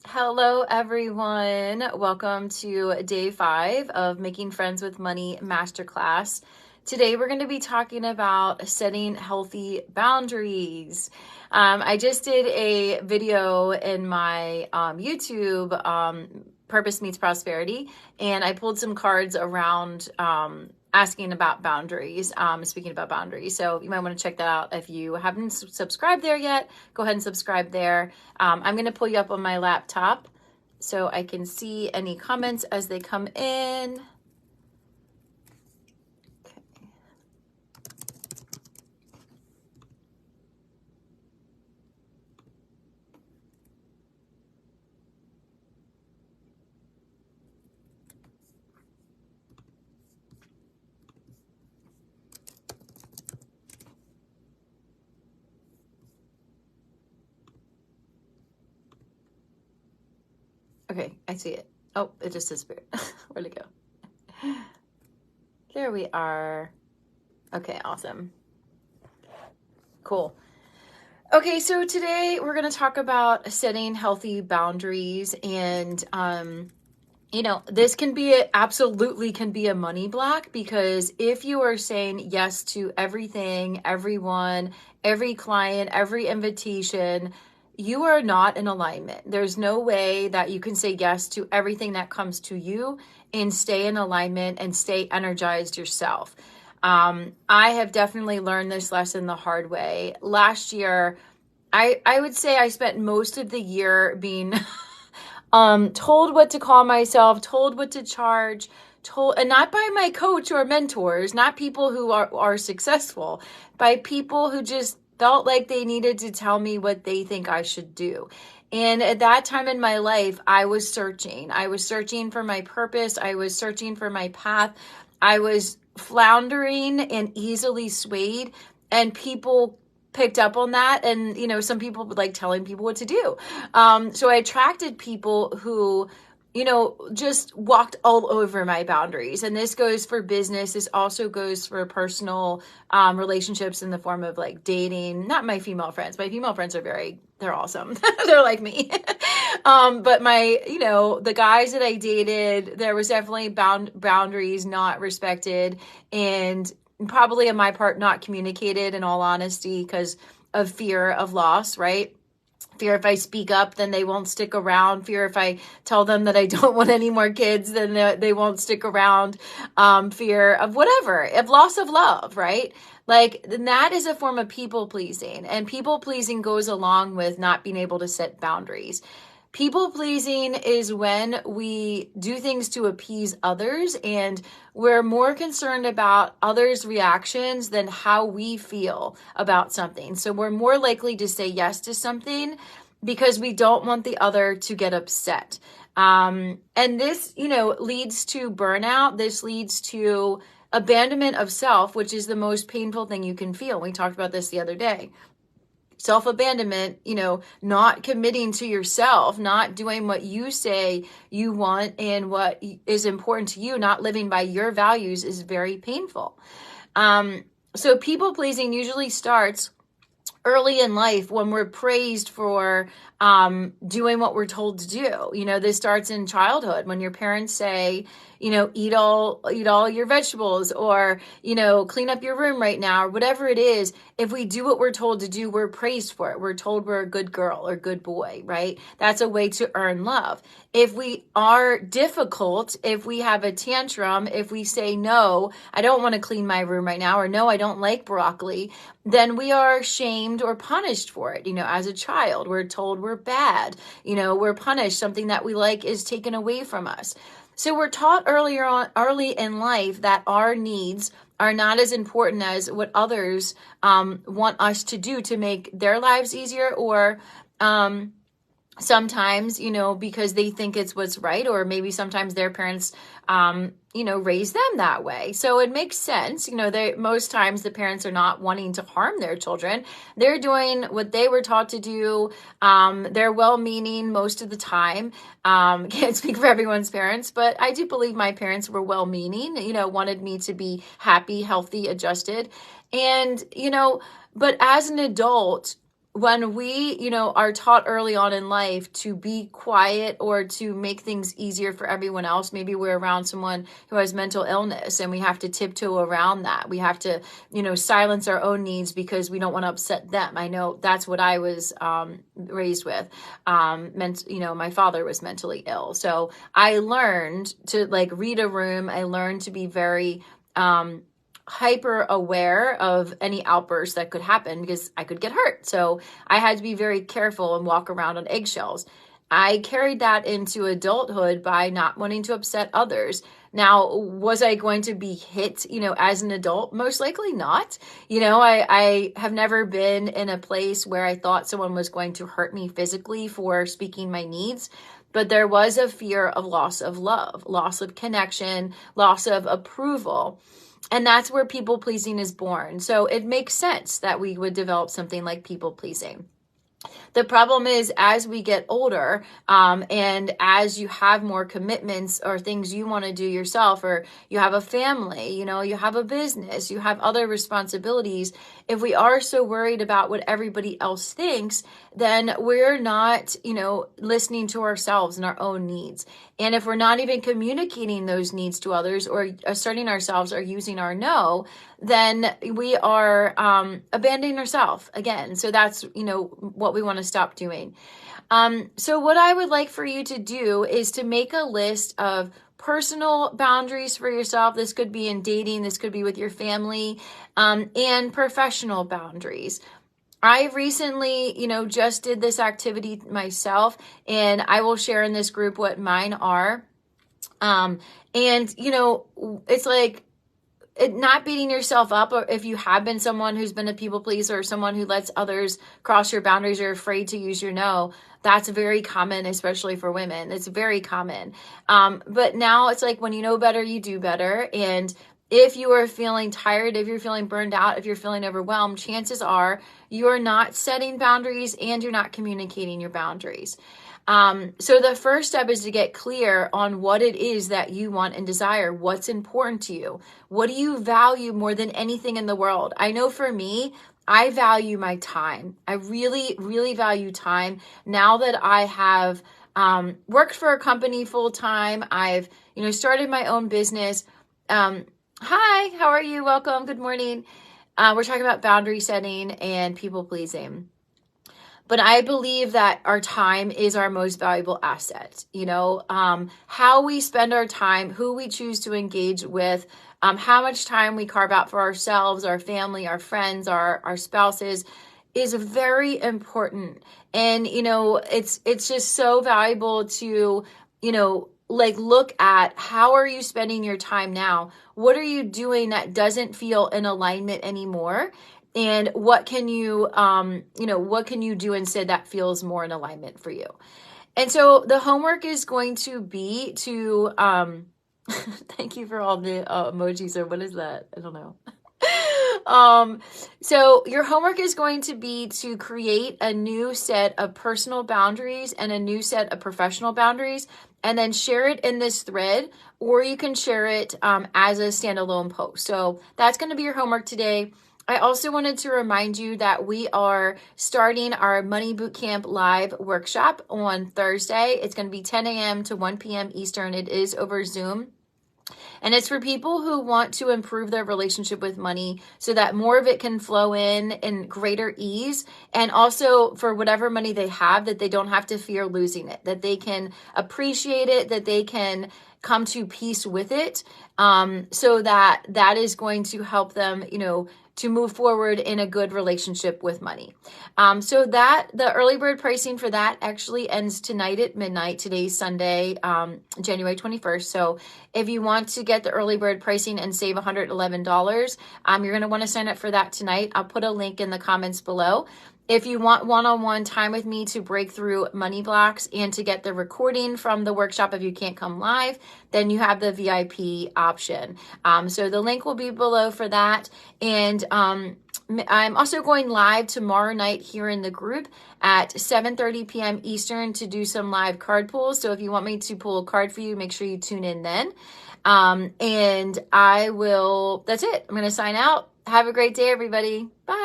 Hello, everyone. Welcome to day 5 of Making Friends with Money Masterclass. Today, we're going to be talking about setting healthy boundaries. I just did a video in my YouTube, Purpose Meets Prosperity, and I pulled some cards around asking about boundaries, speaking about boundaries. So you might want to check that out. If you haven't subscribed there yet, go ahead and subscribe there. I'm going to pull you up on my laptop so I can see any comments as they come in. Okay, I see it. Oh, it just disappeared. Where'd it go? There we are. Okay, awesome. Cool. Okay, so today we're going to talk about setting healthy boundaries, and this absolutely can be a money block, because if you are saying yes to everything, everyone, every client, every invitation, you are not in alignment. There's no way that you can say yes to everything that comes to you and stay in alignment and stay energized yourself. I have definitely learned this lesson the hard way. Last year, I would say I spent most of the year being told what to call myself, told what to charge, told, and not by my coach or mentors, not people who are successful, by people who just felt like they needed to tell me what they think I should do. And at that time in my life, I was searching. I was searching for my purpose. I was searching for my path. I was floundering and easily swayed, and people picked up on that. And some people would like telling people what to do. So I attracted people who just walked all over my boundaries. And this goes for business. This also goes for personal relationships in the form of like dating. Not my female friends. My female friends they're awesome. They're like me. But the guys that I dated, there was definitely boundaries not respected, and probably on my part not communicated, in all honesty, because of fear of loss, right? Fear if I speak up, then they won't stick around. Fear if I tell them that I don't want any more kids, then they won't stick around. Fear of whatever, of loss of love, right? Like, that is a form of people pleasing. And people pleasing goes along with not being able to set boundaries. People pleasing is when we do things to appease others, and we're more concerned about others' reactions than how we feel about something. So we're more likely to say yes to something because we don't want the other to get upset. And this, leads to burnout. This leads to abandonment of self, which is the most painful thing you can feel. We talked about this the other day. Self-abandonment, not committing to yourself, not doing what you say you want and what is important to you, not living by your values, is very painful. So people pleasing usually starts early in life when we're praised for doing what we're told to do. This starts in childhood when your parents say, eat all your vegetables, or, clean up your room right now, or whatever it is. If we do what we're told to do, we're praised for it. We're told we're a good girl or good boy, right? That's a way to earn love. If we are difficult, if we have a tantrum, if we say, no, I don't want to clean my room right now, or no, I don't like broccoli, then we are shamed or punished for it. As a child, we're told we're bad, we're punished. Something that we like is taken away from us. So we're taught early in life that our needs are not as important as what others want us to do to make their lives easier, or sometimes, because they think it's what's right, or maybe sometimes their parents, raise them that way. So it makes sense. Most times the parents are not wanting to harm their children. They're doing what they were taught to do. They're well-meaning most of the time. Can't speak for everyone's parents, but I do believe my parents were well-meaning, wanted me to be happy, healthy, adjusted. And, but as an adult, when we, are taught early on in life to be quiet or to make things easier for everyone else, maybe we're around someone who has mental illness and we have to tiptoe around that. We have to, silence our own needs because we don't want to upset them. I know that's what I was raised with. My father was mentally ill. So I learned to read a room. I learned to be very, hyper aware of any outbursts that could happen because I could get hurt. So I had to be very careful and walk around on eggshells. I carried that into adulthood by not wanting to upset others. Now, was I going to be hit, as an adult? Most likely not. I have never been in a place where I thought someone was going to hurt me physically for speaking my needs. But there was a fear of loss of love, loss of connection, loss of approval. And that's where people pleasing is born. So it makes sense that we would develop something like people pleasing. The problem is as we get older, and as you have more commitments or things you want to do yourself, or you have a family, you have a business, you have other responsibilities. If we are so worried about what everybody else thinks, then we're not, listening to ourselves and our own needs. And if we're not even communicating those needs to others or asserting ourselves or using our no, then we are abandoning ourselves again. So that's, what we want to stop doing. So what I would like for you to do is to make a list of personal boundaries for yourself. This could be in dating. This could be with your family, and professional boundaries. I recently, just did this activity myself, and I will share in this group what mine are. It's like not beating yourself up, or if you have been someone who's been a people pleaser or someone who lets others cross your boundaries or afraid to use your no. That's very common, especially for women. It's very common. But now it's like when you know better, you do better. And if you are feeling tired, if you're feeling burned out, if you're feeling overwhelmed, chances are you're not setting boundaries and you're not communicating your boundaries. So the first step is to get clear on what it is that you want and desire. What's important to you? What do you value more than anything in the world? I know for me, I value my time. I really, really value time. Now that I have worked for a company full time, I've started my own business. Hi, how are you? Welcome. Good morning. We're talking about boundary setting and people pleasing. But I believe that our time is our most valuable asset. How we spend our time, who we choose to engage with, how much time we carve out for ourselves, our family, our friends, our spouses is very important. And, it's just so valuable to, look at how are you spending your time now? What are you doing that doesn't feel in alignment anymore? And what can you, what can you do instead that feels more in alignment for you? And so the homework is going to be to, thank you for all the emojis, or what is that? I don't know. So your homework is going to be to create a new set of personal boundaries and a new set of professional boundaries, and then share it in this thread, or you can share it as a standalone post. So that's going to be your homework today. I also wanted to remind you that we are starting our Money Bootcamp live workshop on Thursday. It's going to be 10 a.m. to 1 p.m. Eastern. It is over Zoom. And it's for people who want to improve their relationship with money so that more of it can flow in greater ease. And also for whatever money they have, that they don't have to fear losing it, that they can appreciate it, that they can come to peace with it. So that is going to help them, to move forward in a good relationship with money. So that the early bird pricing for that actually ends tonight at midnight. Today's Sunday, January 21st. So if you want to get the early bird pricing and save $111, you're going to want to sign up for that tonight. I'll put a link in the comments below. If you want one-on-one time with me to break through money blocks and to get the recording from the workshop if you can't come live, then you have the VIP option. So the link will be below for that. And I'm also going live tomorrow night here in the group at 7:30 p.m. Eastern to do some live card pulls. So if you want me to pull a card for you, make sure you tune in then. And that's it. I'm going to sign out. Have a great day, everybody. Bye.